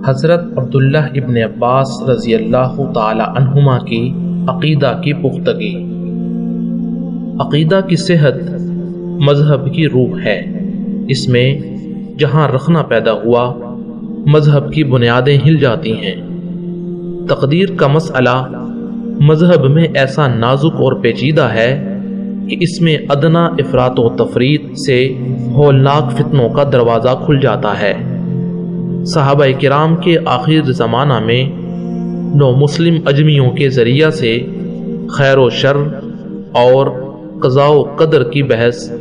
حضرت عبداللہ ابن عباس رضی اللہ تعالی عنہما کی عقیدہ کی پختگی۔ عقیدہ کی صحت مذہب کی روح ہے۔ اس میں جہاں رخنا پیدا ہوا مذہب کی بنیادیں ہل جاتی ہیں۔ تقدیر کا مسئلہ مذہب میں ایسا نازک اور پیچیدہ ہے کہ اس میں ادنا افراط و تفریط سے ہولناک فتنوں کا دروازہ کھل جاتا ہے۔ صحابہ کرام کے آخر زمانہ میں نو مسلم اجمیوں کے ذریعہ سے خیر و شر اور قضاء و قدر کی بحث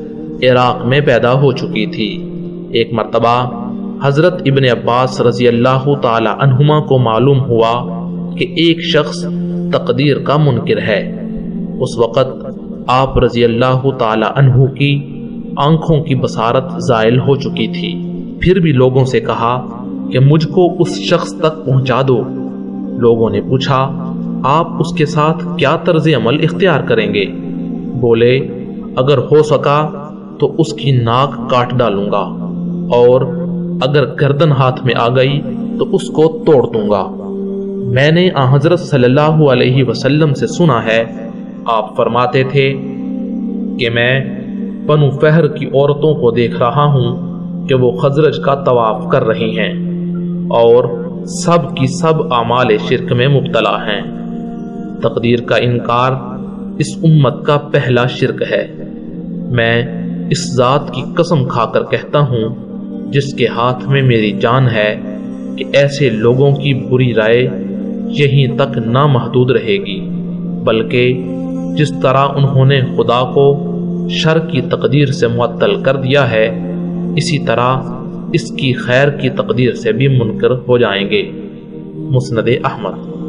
عراق میں پیدا ہو چکی تھی۔ ایک مرتبہ حضرت ابن عباس رضی اللہ تعالی عنہما کو معلوم ہوا کہ ایک شخص تقدیر کا منکر ہے۔ اس وقت آپ رضی اللہ تعالی عنہ کی آنکھوں کی بصارت زائل ہو چکی تھی۔ پھر بھی لوگوں سے کہا کہ مجھ کو اس شخص تک پہنچا دو۔ لوگوں نے پوچھا آپ اس کے ساتھ کیا طرز عمل اختیار کریں گے؟ بولے اگر ہو سکا تو اس کی ناک کاٹ ڈالوں گا، اور اگر گردن ہاتھ میں آ گئی تو اس کو توڑ دوں گا۔ میں نے آن حضرت صلی اللہ علیہ وسلم سے سنا ہے، آپ فرماتے تھے کہ میں بنو فہر کی عورتوں کو دیکھ رہا ہوں کہ وہ خزرج کا طواف کر رہی ہیں اور سب کی سب اعمال شرک میں مبتلا ہیں۔ تقدیر کا انکار اس امت کا پہلا شرک ہے۔ میں اس ذات کی قسم کھا کر کہتا ہوں جس کے ہاتھ میں میری جان ہے کہ ایسے لوگوں کی بری رائے یہیں تک نہ محدود رہے گی، بلکہ جس طرح انہوں نے خدا کو شر کی تقدیر سے معطل کر دیا ہے، اسی طرح اس کی خیر کی تقدیر سے بھی منکر ہو جائیں گے۔ مسند احمد۔